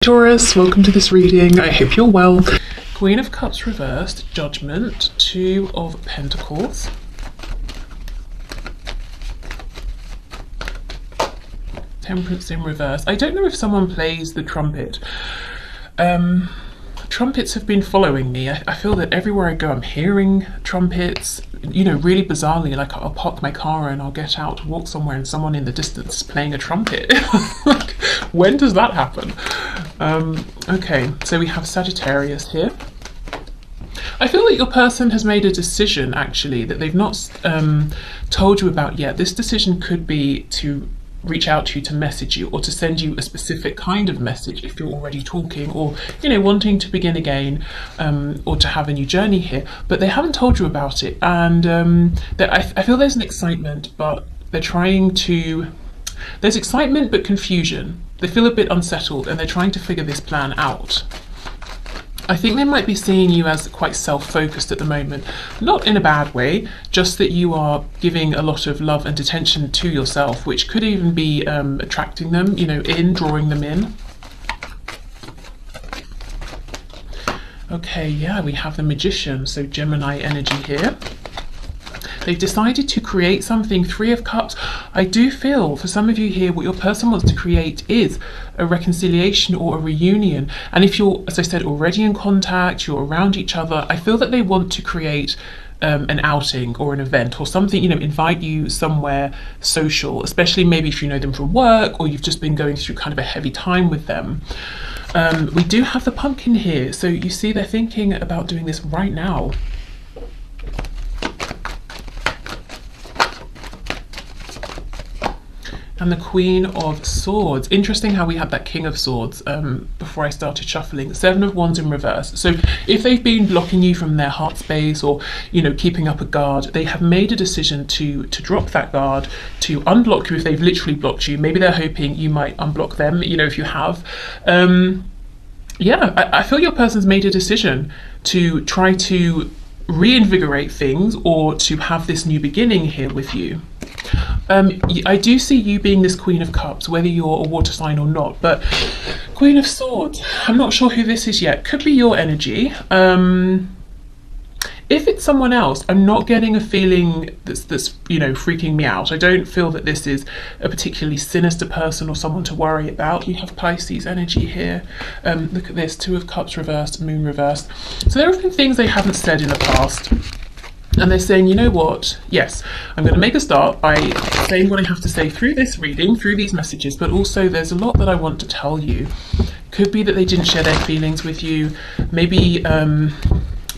Taurus, welcome to this reading. I hope you're well. Queen of Cups reversed, Judgment, Two of Pentacles, Temperance in reverse. I don't know if someone plays the trumpet. Trumpets have been following me. I feel that everywhere I go I'm hearing trumpets, you know, really bizarrely. Like I'll park my car and I'll get out to walk somewhere and someone in the distance is playing a trumpet. Like, when does that happen? Okay, so we have Sagittarius here. I feel that your person has made a decision actually that they've not told you about yet. This decision could be to reach out to you, to message you, or to send you a specific kind of message if you're already talking, or you know, wanting to begin again, or to have a new journey here, but they haven't told you about it. And I feel there's an excitement, but they're trying to, there's excitement but confusion. They feel a bit unsettled and they're trying to figure this plan out. I think they might be seeing you as quite self-focused at the moment, not in a bad way, just that you are giving a lot of love and attention to yourself, which could even be attracting them, you know, drawing them in. Okay, yeah, we have the Magician, so Gemini energy here. They've decided to create something. Three of Cups. I do feel for some of you here what your person wants to create is a reconciliation or a reunion. And if you're, as I said, already in contact, you're around each other, I feel that they want to create an outing or an event or something, you know, invite you somewhere social, especially maybe if you know them from work or you've just been going through kind of a heavy time with them. We do have the Pumpkin here. So you see they're thinking about doing this right now. And the Queen of Swords. Interesting how we had that King of Swords before I started shuffling. Seven of Wands in reverse. So if they've been blocking you from their heart space or, you know, keeping up a guard, they have made a decision to drop that guard, to unblock you if they've literally blocked you. Maybe they're hoping you might unblock them, you know, if you have. Yeah, I feel your person's made a decision to try to reinvigorate things or to have this new beginning here with you. I do see you being this Queen of Cups, whether you're a water sign or not, but Queen of Swords, I'm not sure who this is yet. Could be your energy. If it's someone else, I'm not getting a feeling that's you know, freaking me out. I don't feel that this is a particularly sinister person or someone to worry about. We have Pisces energy here. Look at this, Two of Cups reversed, Moon reversed. So there have been things they haven't said in the past. And they're saying, you know what, yes, I'm going to make a start by saying what I have to say through this reading, through these messages, but also there's a lot that I want to tell you. Could be that they didn't share their feelings with you. Maybe,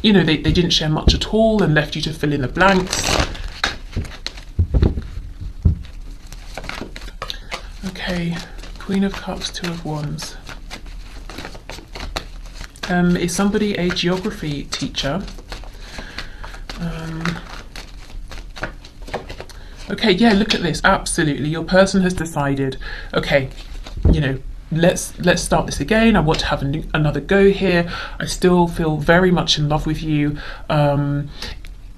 you know, they didn't share much at all and left you to fill in the blanks. Okay, Queen of Cups, Two of Wands. Is somebody a geography teacher? Okay, yeah, look at this. Absolutely, your person has decided, okay, you know, let's start this again. I want to have another go here. I still feel very much in love with you.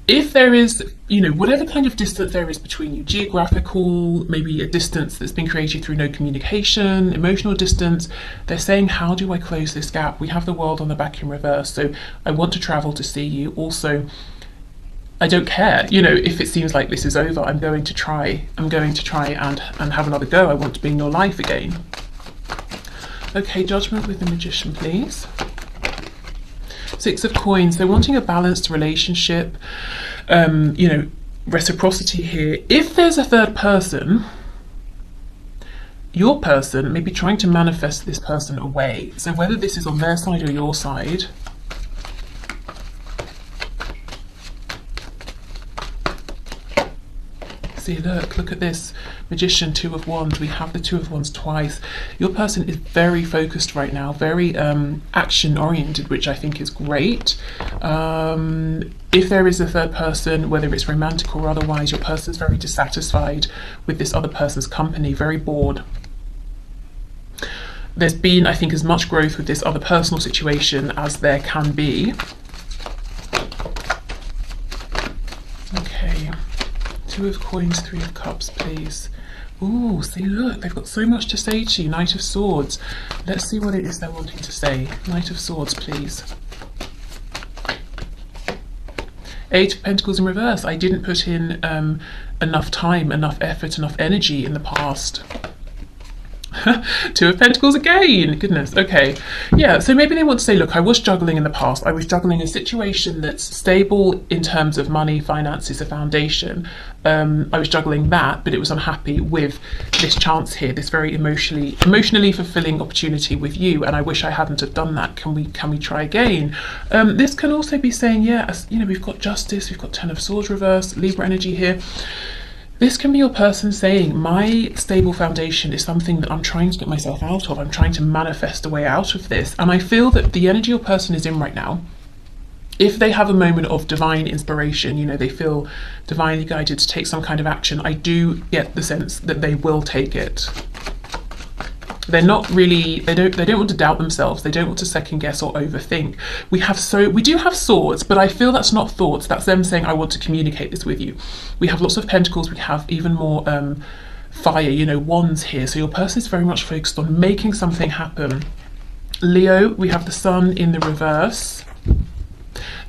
If there is, you know, whatever kind of distance there is between you, geographical, maybe a distance that's been created through no communication, emotional distance, they're saying, how do I close this gap? We have the World on the back in reverse, so I want to travel to see you. Also, I don't care, you know, if it seems like this is over, I'm going to try and have another go. I want to be in your life again. Okay, Judgment with the Magician, please. Six of Coins. They're wanting a balanced relationship, you know, reciprocity here. If there's a third person, your person may be trying to manifest this person away. So whether this is on their side or your side, see, look at this Magician, Two of Wands. We have the Two of Wands twice. Your person is very focused right now, very action oriented, which I think is great. If there is a third person, whether it's romantic or otherwise, your person's very dissatisfied with this other person's company, very bored. There's been, I think, as much growth with this other personal situation as there can be. Okay. Two of Coins, Three of Cups, please. Ooh, see, look, they've got so much to say to you. Knight of Swords. Let's see what it is they're wanting to say. Knight of Swords, please. Eight of Pentacles in reverse. I didn't put in enough time, enough effort, enough energy in the past. Two of Pentacles again. Goodness. Okay. Yeah, so maybe they want to say, look, I was juggling in the past. I was juggling a situation that's stable in terms of money, finances, a foundation. I was juggling that, but it was unhappy with this chance here, this very emotionally fulfilling opportunity with you, and I wish I hadn't have done that. Can we try again? This can also be saying, yeah, as, you know, we've got Justice, we've got Ten of Swords reverse, Libra energy here. This can be your person saying, my stable foundation is something that I'm trying to get myself out of. I'm trying to manifest a way out of this. And I feel that the energy your person is in right now, if they have a moment of divine inspiration, you know, they feel divinely guided to take some kind of action, I do get the sense that they will take it. They're not really, they don't want to doubt themselves. They don't want to second guess or overthink. We do have swords, but I feel that's not thoughts. That's them saying, I want to communicate this with you. We have lots of pentacles. We have even more fire, you know, wands here. So your person is very much focused on making something happen. Leo, we have the sun in the reverse.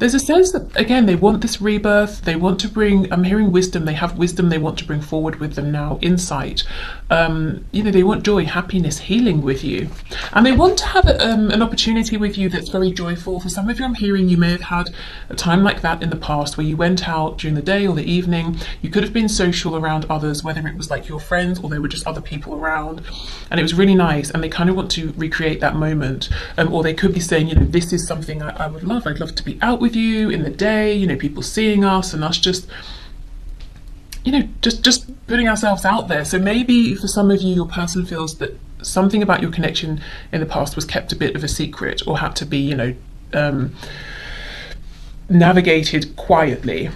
There's a sense that, again, they want this rebirth. They want to bring, I'm hearing wisdom. They have wisdom they want to bring forward with them now, insight. You know, they want joy, happiness, healing with you. And they want to have an opportunity with you that's very joyful. For some of you, I'm hearing you may have had a time like that in the past where you went out during the day or the evening. You could have been social around others, whether it was like your friends or there were just other people around. And it was really nice. And they kind of want to recreate that moment. Or they could be saying, you know, this is something I would love. I'd love to be out with you in the day, you know, people seeing us and us just, you know, just putting ourselves out there. So maybe for some of you, your person feels that something about your connection in the past was kept a bit of a secret or had to be, you know, navigated quietly.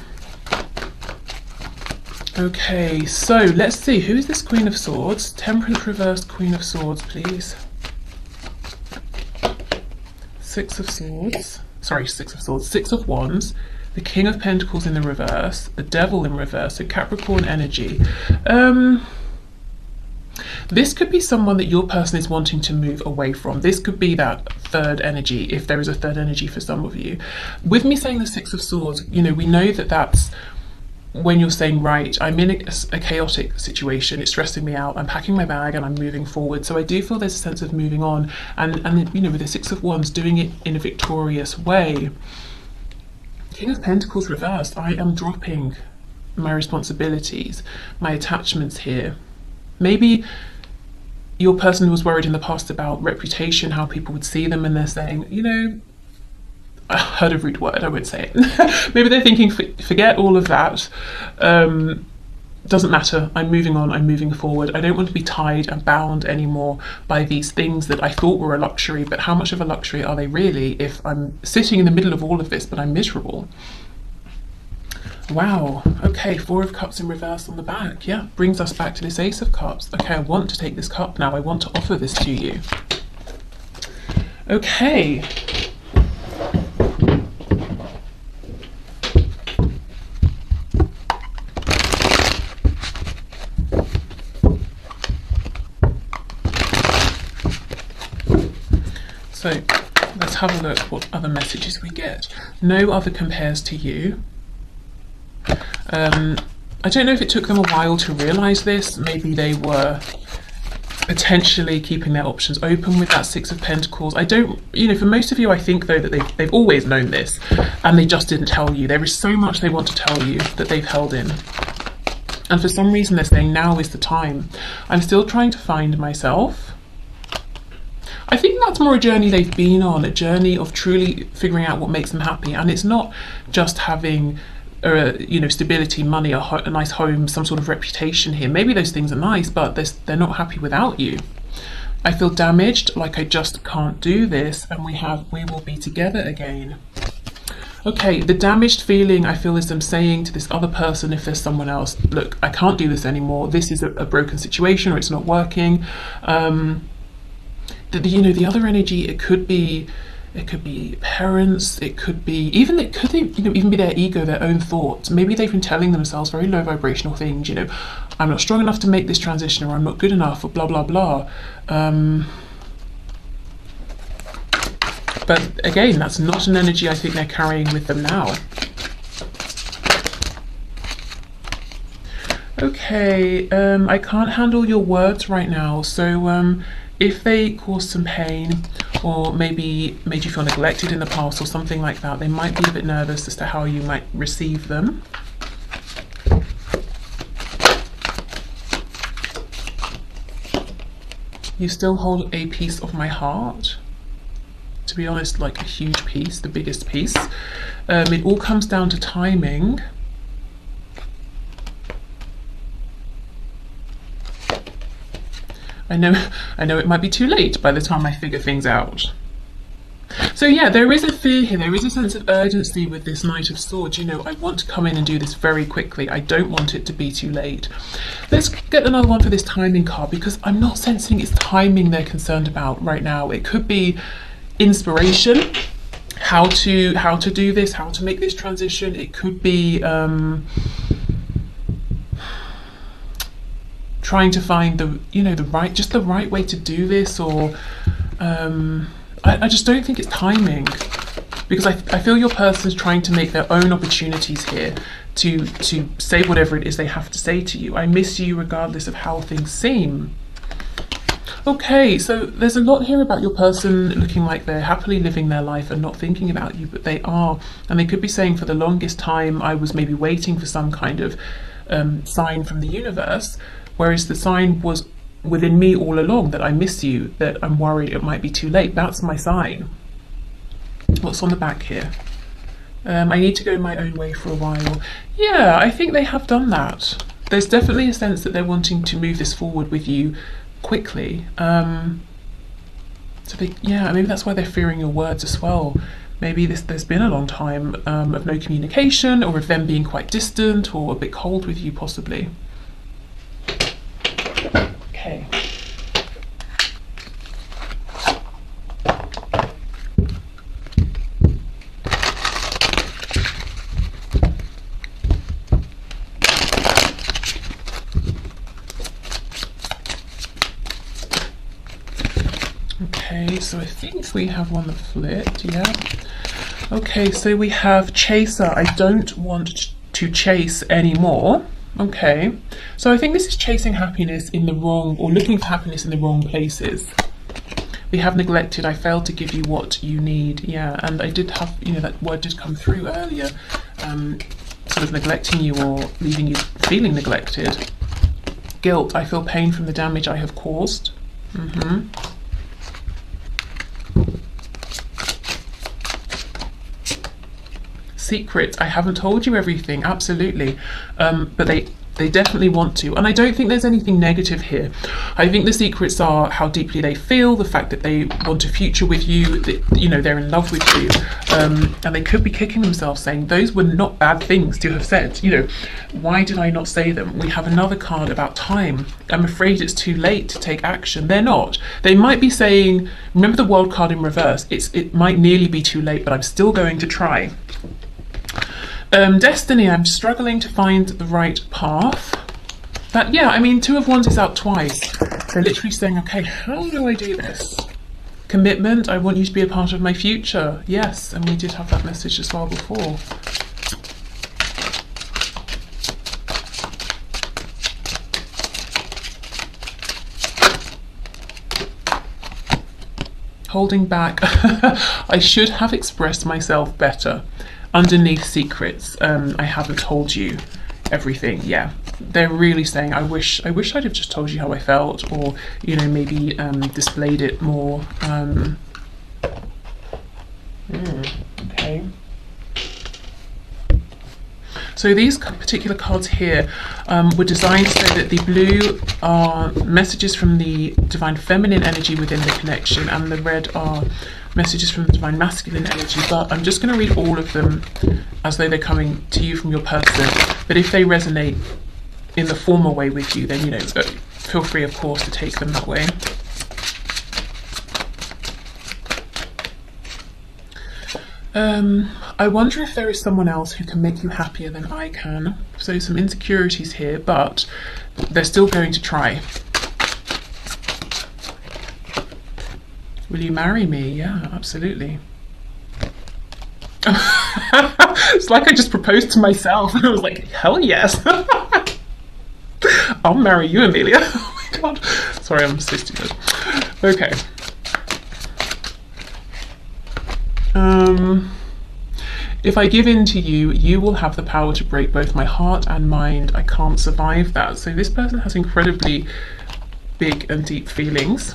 Okay, so let's see, who is this Queen of Swords? Temperance reversed, Queen of Swords, please. Six of Swords. Sorry, Six of Swords, Six of Wands, the King of Pentacles in the reverse, the Devil in reverse, so Capricorn energy. This could be someone that your person is wanting to move away from. This could be that third energy, if there is a third energy for some of you. With me saying the Six of Swords, you know, we know that that's when you're saying, right, I'm in a chaotic situation, it's stressing me out, I'm packing my bag and I'm moving forward. So I do feel there's a sense of moving on and you know, with the Six of Wands, doing it in a victorious way. King of Pentacles reversed, I am dropping my responsibilities, my attachments here. Maybe your person was worried in the past about reputation, how people would see them, and they're saying, you know, I heard a rude word, I won't say it. Maybe they're thinking, forget all of that. Doesn't matter, I'm moving on, I'm moving forward. I don't want to be tied and bound anymore by these things that I thought were a luxury, but how much of a luxury are they really if I'm sitting in the middle of all of this, but I'm miserable? Wow, okay, Four of Cups in reverse on the back. Yeah, brings us back to this Ace of Cups. Okay, I want to take this cup now. I want to offer this to you. Okay. So let's have a look what other messages we get. No other compares to you. I don't know if it took them a while to realise this. Maybe they were potentially keeping their options open with that Six of Pentacles. I don't, you know, for most of you, I think though that they've always known this and they just didn't tell you. There is so much they want to tell you that they've held in. And for some reason they're saying now is the time. I'm still trying to find myself. I think that's more a journey they've been on, a journey of truly figuring out what makes them happy. And it's not just having, you know, stability, money, a nice home, some sort of reputation here. Maybe those things are nice, but they're not happy without you. I feel damaged, like I just can't do this. And we will be together again. Okay, the damaged feeling I feel is them saying to this other person, if there's someone else, look, I can't do this anymore. This is a broken situation or it's not working. You know, the other energy, it could be It could be parents. It could be even even be their ego, their own thoughts. Maybe they've been telling themselves very low vibrational things. I'm not strong enough to make this transition, or I'm not good enough, or blah blah blah. But again, that's not an energy I think they're carrying with them now. Okay, I can't handle your words right now, so if they cause some pain or maybe made you feel neglected in the past or something like that, they might be a bit nervous as to how you might receive them. You still hold a piece of my heart. To be honest, like a huge piece, the biggest piece. It all comes down to timing. I know it might be too late by the time I figure things out. So yeah, there is a fear here, there is a sense of urgency with this Knight of Swords. I want to come in and do this very quickly. I don't want it to be too late. Let's get another one for this timing card, because I'm not sensing it's timing they're concerned about right now. It could be inspiration, how to do this, how to make this transition. It could be trying to find the right way to do this, or I just don't think it's timing, because I feel your person's trying to make their own opportunities here to say whatever it is they have to say to you. I miss you regardless of how things seem. Okay, so there's a lot here about your person looking like they're happily living their life and not thinking about you, but they are. And they could be saying, for the longest time I was maybe waiting for some kind of sign from the universe, whereas the sign was within me all along, that I miss you, that I'm worried it might be too late. That's my sign. What's on the back here? I need to go my own way for a while. Yeah, I think they have done that. There's definitely a sense that they're wanting to move this forward with you quickly. Maybe that's why they're fearing your words as well. Maybe there's been a long time of no communication, or of them being quite distant or a bit cold with you, possibly. Okay. Okay, so I think we have one that flipped, yeah. Okay, so we have Chaser. I don't want to chase anymore. Okay, so I think this is chasing happiness in the wrong, or looking for happiness in the wrong places. We have Neglected. I failed to give you what you need. Yeah, and I did have, that word did come through earlier, sort of neglecting you or leaving you feeling neglected. Guilt. I feel pain from the damage I have caused. Secrets. I haven't told you everything, absolutely, but they definitely want to, and I don't think there's anything negative here. I think the secrets are how deeply they feel, the fact that they want a future with you, that they're in love with you, and they could be kicking themselves saying those were not bad things to have said. Why did I not say them? We have another card about time. I'm afraid it's too late to take action. They're not. They might be saying, remember the World card in reverse, it might nearly be too late, but I'm still going to try. Destiny, I'm struggling to find the right path. Two of Wands is out twice. They're literally saying, okay, how do I do this? Commitment, I want you to be a part of my future. Yes, and we did have that message as well before. Holding back. I should have expressed myself better. Underneath secrets, I haven't told you everything. Yeah, they're really saying, I wish I'd have just told you how I felt, or maybe displayed it more. Okay. So these particular cards here were designed so that the blue are messages from the divine feminine energy within the connection, and the red are messages from the divine masculine energy. But I'm just going to read all of them as though they're coming to you from your person. But if they resonate in the former way with you, then feel free, of course, to take them that way. I wonder if there is someone else who can make you happier than I can. So some insecurities here, but they're still going to try. Will you marry me? Yeah, absolutely. It's like I just proposed to myself and I was like, hell yes. I'll marry you, Amelia. Oh my god. Sorry, I'm so stupid. Okay. If I give in to you, you will have the power to break both my heart and mind. I can't survive that. So this person has incredibly big and deep feelings.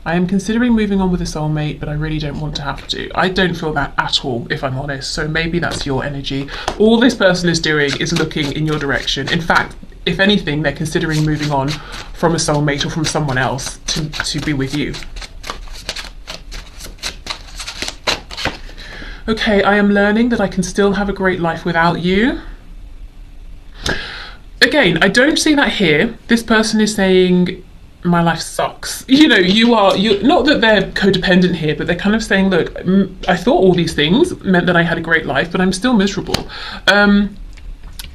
I am considering moving on with a soulmate, but I really don't want to have to. I don't feel that at all, if I'm honest. So maybe that's your energy. All this person is doing is looking in your direction. In fact, if anything, they're considering moving on from a soulmate or from someone else to be with you. Okay, I am learning that I can still have a great life without you. Again, I don't see that here. This person is saying, my life sucks. You know, you're not that they're codependent here, but they're kind of saying, look, I thought all these things meant that I had a great life, but I'm still miserable.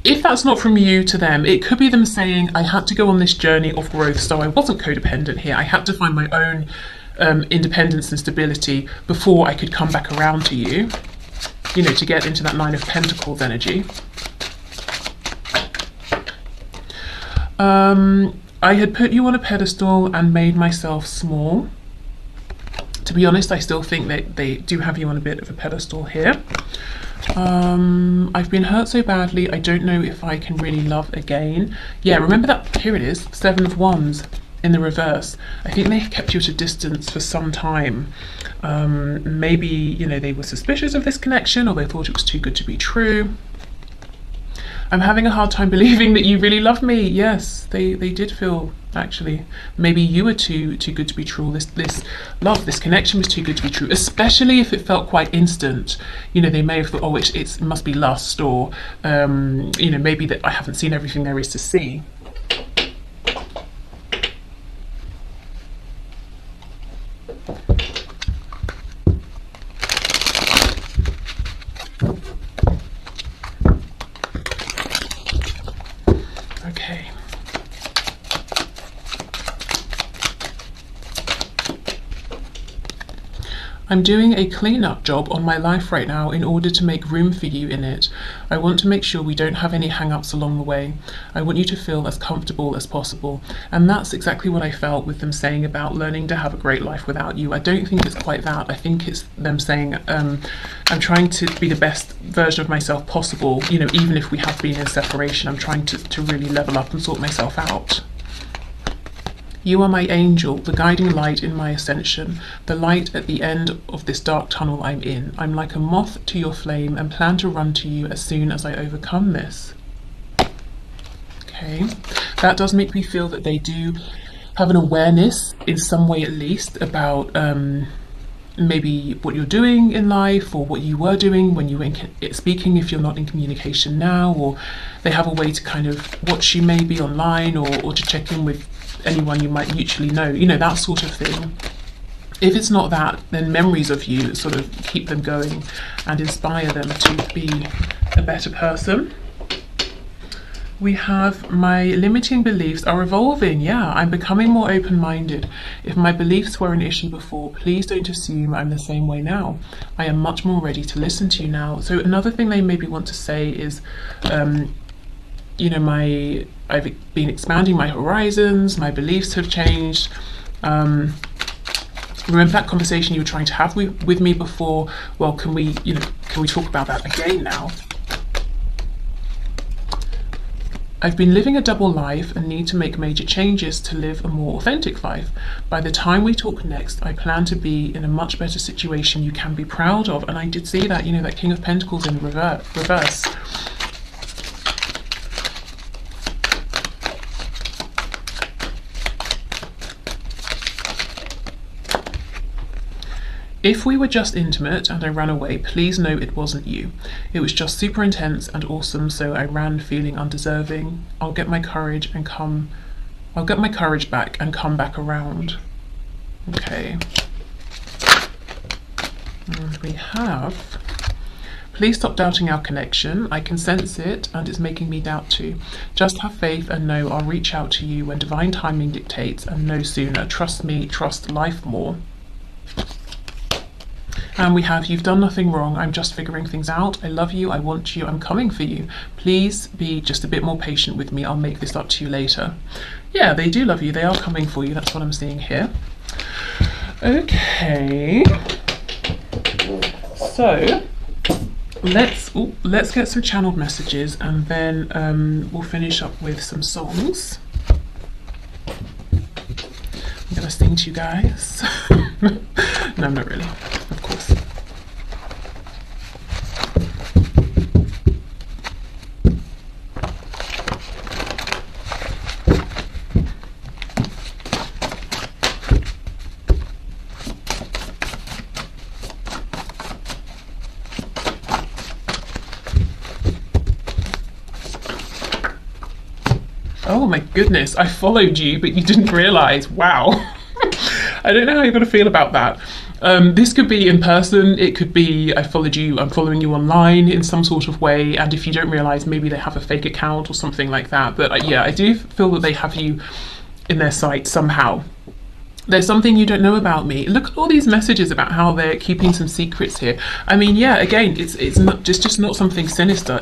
If that's not from you to them, it could be them saying, I had to go on this journey of growth, so I wasn't codependent here. I had to find my own independence and stability before I could come back around to you, you know, to get into that Nine of Pentacles energy. I had put you on a pedestal and made myself small. To be honest, I still think that they do have you on a bit of a pedestal here. I've been hurt so badly, I don't know if I can really love again. Yeah, remember that, here it is, Seven of Wands in the reverse. I think they kept you at a distance for some time. Maybe, you know, they were suspicious of this connection or they thought it was too good to be true. I'm having a hard time believing that you really love me. Yes, they did feel, actually, maybe you were too good to be true. This love, this connection was too good to be true, especially if it felt quite instant. You know, they may have thought, oh, it must be lust, or, you know, maybe that I haven't seen everything there is to see. Okay. I'm doing a clean-up job on my life right now in order to make room for you in it. I want to make sure we don't have any hang-ups along the way. I want you to feel as comfortable as possible. And that's exactly what I felt with them saying about learning to have a great life without you. I don't think it's quite that. I think it's them saying, I'm trying to be the best version of myself possible, you know, even if we have been in separation. I'm trying to really level up and sort myself out. You are my angel, the guiding light in my ascension, the light at the end of this dark tunnel I'm in. I'm like a moth to your flame and plan to run to you as soon as I overcome this. Okay, that does make me feel that they do have an awareness, in some way at least, about maybe what you're doing in life or what you were doing when you were speaking if you're not in communication now, or they have a way to kind of watch you maybe online or to check in with anyone you might mutually know, you know, that sort of thing. If it's not that, then memories of you sort of keep them going and inspire them to be a better person. We have my limiting beliefs are evolving. Yeah, I'm becoming more open-minded. If my beliefs were an issue before, please don't assume I'm the same way now. I am much more ready to listen to you now. So another thing they maybe want to say is, you know, I've been expanding my horizons, my beliefs have changed. Remember that conversation you were trying to have with me before? Well, can we talk about that again now? I've been living a double life and need to make major changes to live a more authentic life. By the time we talk next, I plan to be in a much better situation you can be proud of. And I did see that, you know, that King of Pentacles in reverse. If we were just intimate and I ran away, please know it wasn't you. It was just super intense and awesome, so I ran feeling undeserving. I'll get my courage back and come back around. Okay. And we have, please stop doubting our connection. I can sense it and it's making me doubt too. Just have faith and know I'll reach out to you when divine timing dictates and no sooner. Trust me, trust life more. And we have, you've done nothing wrong. I'm just figuring things out. I love you. I want you. I'm coming for you. Please be just a bit more patient with me. I'll make this up to you later. Yeah, they do love you. They are coming for you. That's what I'm seeing here. Okay. So let's get some channeled messages and then we'll finish up with some songs. I'm gonna sing to you guys. No, I'm not really, of course. Oh my goodness, I followed you, but you didn't realise. Wow. I don't know how you're going to feel about that. This could be in person, it could be I followed you, I'm following you online in some sort of way, and if you don't realise, maybe they have a fake account or something like that. But yeah, I do feel that they have you in their sight somehow. There's something you don't know about me. Look at all these messages about how they're keeping some secrets here. I mean, yeah, again, it's not just not something sinister.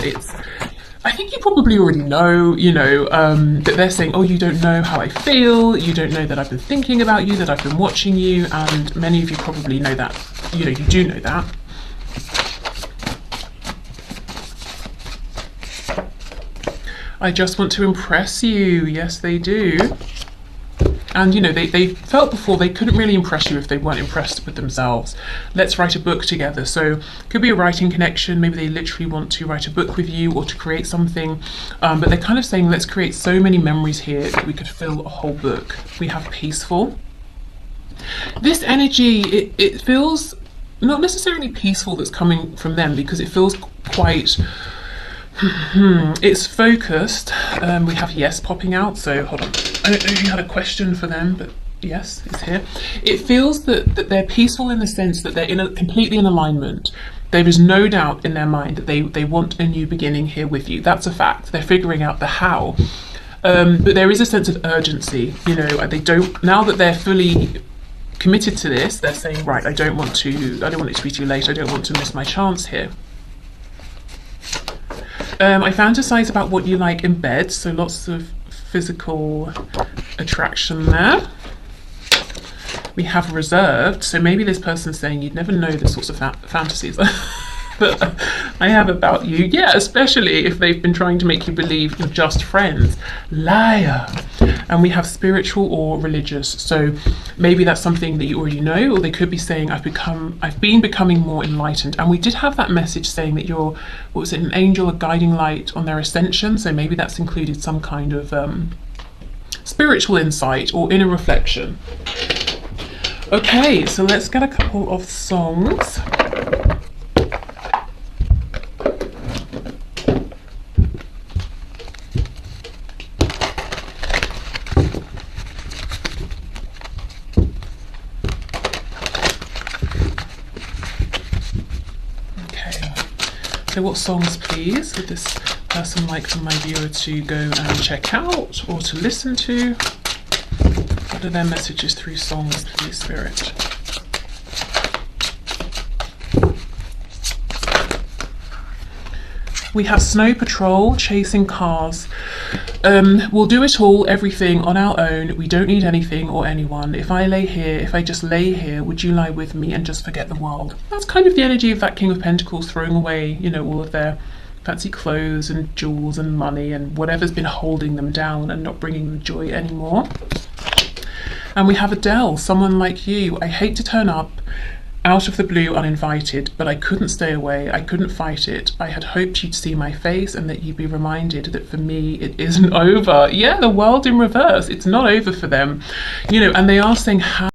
I think you probably already know, that they're saying, oh, you don't know how I feel, you don't know that I've been thinking about you, that I've been watching you, and many of you probably know that, you do know that. I just want to impress you. Yes, they do. And they felt before they couldn't really impress you if they weren't impressed with themselves. Let's write a book together. So could be a writing connection. Maybe they literally want to write a book with you or to create something. But they're kind of saying, let's create so many memories here that we could fill a whole book. We have peaceful. This energy, it feels not necessarily peaceful that's coming from them, because it feels quite... it's focused. We have yes popping out, so hold on. I don't know if you had a question for them, but yes, it's here. It feels that they're peaceful in the sense that they're completely in alignment. There is no doubt in their mind that they want a new beginning here with you. That's a fact. They're figuring out the how. But there is a sense of urgency. They don't, now that they're fully committed to this, they're saying, right, I don't want it to be too late. I don't want to miss my chance here. I fantasize about what you like in bed, so lots of physical attraction there. We have reserved, so maybe this person's saying you'd never know the sorts of fantasies that I have about you. Yeah, especially if they've been trying to make you believe you're just friends. Liar. And we have spiritual or religious, so maybe that's something that you already know, or they could be saying I've been becoming more enlightened. And we did have that message saying that you're, what was it, an angel, a guiding light on their ascension, so maybe that's included some kind of spiritual insight or inner reflection. Okay, so let's get a couple of songs. So what songs, please, would this person like for my viewer to go and check out or to listen to? What are their messages through songs, please, Spirit? We have Snow Patrol, chasing cars. We'll do it all, everything on our own. We don't need anything or anyone. If I just lay here, would you lie with me and just forget the world? That's kind of the energy of that King of Pentacles, throwing away, all of their fancy clothes and jewels and money and whatever's been holding them down and not bringing them joy anymore. And we have Adele, someone like you. I hate to turn up out of the blue uninvited, but I couldn't stay away. I couldn't fight it. I had hoped you'd see my face and that you'd be reminded that for me it isn't over. Yeah, the world in reverse. It's not over for them. And they are saying how